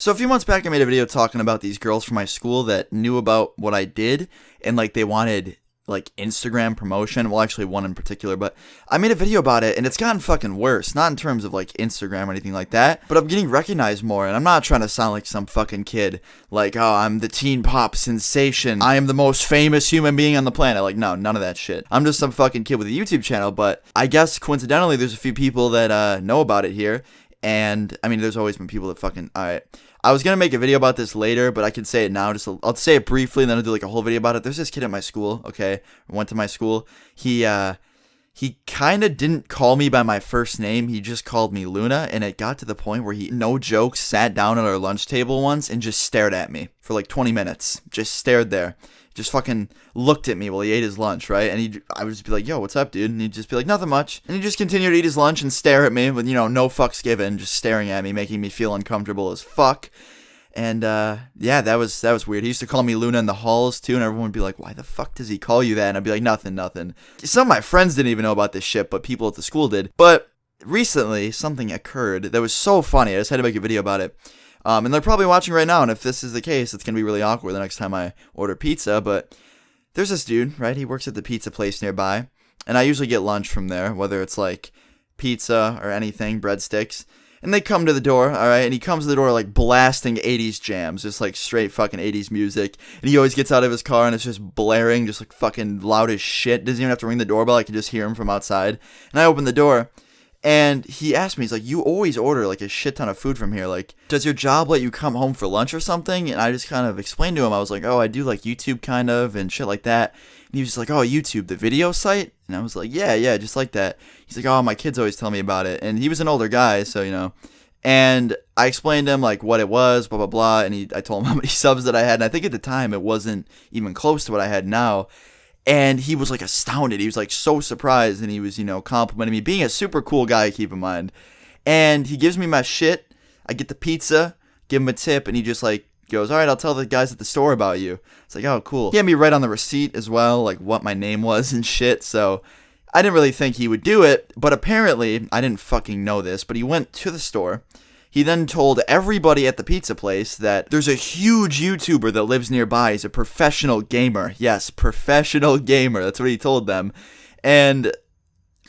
So a few months back, I made a video talking about these girls from my school that knew about what I did, and like they wanted like Instagram promotion. Well, actually one in particular, but I made a video about it, and it's gotten fucking worse. Not in terms of like Instagram or anything like that, but I'm getting recognized more, and I'm not trying to sound like some fucking kid, like, oh, I'm the teen pop sensation, I am the most famous human being on the planet. Like, no, none of that shit. I'm just some fucking kid with a YouTube channel, but I guess coincidentally, there's a few people that know about it here. And, I mean, there's always been people that fucking, alright. I was gonna make a video about this later, but I can say it now. I'll say it briefly, and then I'll do like a whole video about it. There's this kid at my school, okay? Went to my school. He kind of didn't call me by my first name. He just called me Luna, and it got to the point where he, no joke, sat down at our lunch table once and just stared at me for like 20 minutes. Just stared there. Just fucking looked at me while he ate his lunch, right? And I would just be like, yo, what's up, dude? And he'd just be like, nothing much. And he'd just continue to eat his lunch and stare at me with, no fucks given, just staring at me, making me feel uncomfortable as fuck. And, yeah, that was weird. He used to call me Luna in the halls, too, and everyone would be like, why the fuck does he call you that? And I'd be like, nothing. Some of my friends didn't even know about this shit, but people at the school did. But recently, something occurred that was so funny. I just had to make a video about it. And they're probably watching right now, and if this is the case, it's going to be really awkward the next time I order pizza, but there's this dude, right? He works at the pizza place nearby, and I usually get lunch from there, whether it's like pizza or anything, breadsticks, and they come to the door, alright, and he comes to the door like blasting 80s jams, just like straight fucking 80s music, and he always gets out of his car and it's just blaring, just like fucking loud as shit. Doesn't even have to ring the doorbell, I can just hear him from outside, and I open the door. And he asked me, he's like, you always order like a shit ton of food from here. Like, does your job let you come home for lunch or something? And I just kind of explained to him, I was like, oh, I do like YouTube kind of and shit like that. And he was just like, oh, YouTube, the video site? And I was like, yeah, just like that. He's like, oh, my kids always tell me about it. And he was an older guy, so, And I explained to him like what it was, blah, blah, blah. And I told him how many subs that I had. And I think at the time it wasn't even close to what I had now. And he was like astounded. He was like so surprised, and he was, complimenting me, being a super cool guy, keep in mind. And he gives me my shit. I get the pizza, give him a tip, and he just like goes, all right, I'll tell the guys at the store about you. It's like, oh, cool. He had me write on the receipt as well, like what my name was and shit. So I didn't really think he would do it, but apparently, I didn't fucking know this, but he went to the store. He then told everybody at the pizza place that there's a huge YouTuber that lives nearby. He's a professional gamer. Yes, professional gamer. That's what he told them. And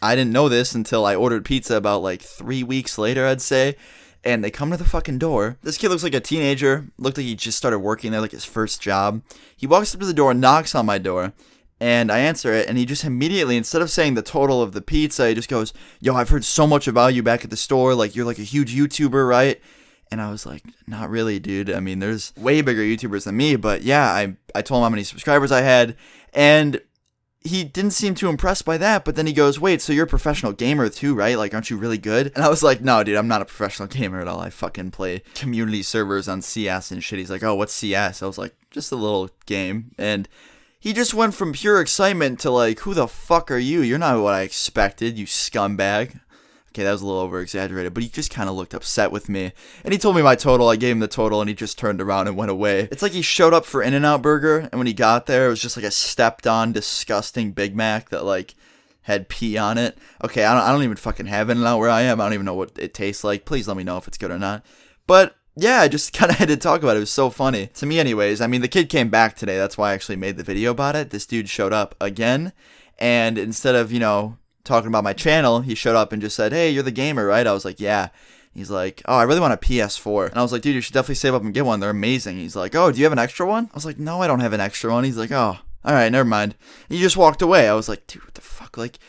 I didn't know this until I ordered pizza about like 3 weeks later, I'd say. And they come to the fucking door. This kid looks like a teenager. Looked like he just started working there, like his first job. He walks up to the door, knocks on my door. And I answer it, and he just immediately, instead of saying the total of the pizza, he just goes, yo, I've heard so much about you back at the store, like, you're like a huge YouTuber, right? And I was like, not really, dude. I mean, there's way bigger YouTubers than me, but yeah, I told him how many subscribers I had, and he didn't seem too impressed by that, but then he goes, wait, so you're a professional gamer too, right? Like, aren't you really good? And I was like, no, dude, I'm not a professional gamer at all. I fucking play community servers on CS and shit. He's like, oh, what's CS? I was like, just a little game, and he just went from pure excitement to like, who the fuck are you? You're not what I expected, you scumbag. Okay, that was a little over-exaggerated, but he just kind of looked upset with me. And he told me my total, I gave him the total, and he just turned around and went away. It's like he showed up for In-N-Out Burger, and when he got there, it was just like a stepped-on, disgusting Big Mac that like had pee on it. Okay, I don't even fucking have In-N-Out where I am. I don't even know what it tastes like. Please let me know if it's good or not. But yeah, I just kind of had to talk about it. It was so funny. To me anyways. I mean, the kid came back today. That's why I actually made the video about it. This dude showed up again. And instead of, talking about my channel, he showed up and just said, hey, you're the gamer, right? I was like, yeah. He's like, oh, I really want a PS4. And I was like, dude, you should definitely save up and get one. They're amazing. He's like, oh, do you have an extra one? I was like, no, I don't have an extra one. He's like, oh, all right, never mind. And he just walked away. I was like, dude, what the fuck? Like,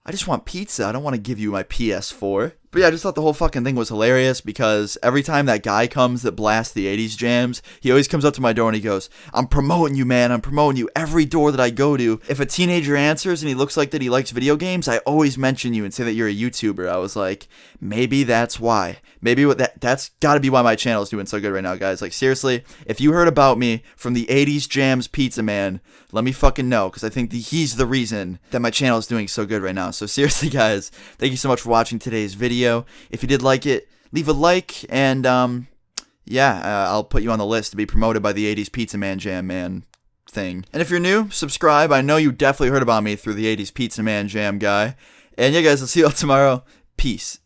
I just want pizza. I don't want to give you my PS4. But yeah, I just thought the whole fucking thing was hilarious because every time that guy comes that blasts the 80s jams, he always comes up to my door and he goes, I'm promoting you, man. I'm promoting you every door that I go to. If a teenager answers and he looks like that he likes video games, I always mention you and say that you're a YouTuber. I was like, maybe that's why. Maybe that's got to be why my channel is doing so good right now, guys. Like, seriously, if you heard about me from the 80s Jams Pizza Man, let me fucking know, because I think he's the reason that my channel is doing so good right now. So seriously, guys, thank you so much for watching today's video. If you did like it, leave a like, and I'll put you on the list to be promoted by the 80s Pizza Man Jam Man thing. And if you're new, subscribe. I know you definitely heard about me through the 80s Pizza Man Jam guy. And yeah, guys, I'll see you all tomorrow. Peace.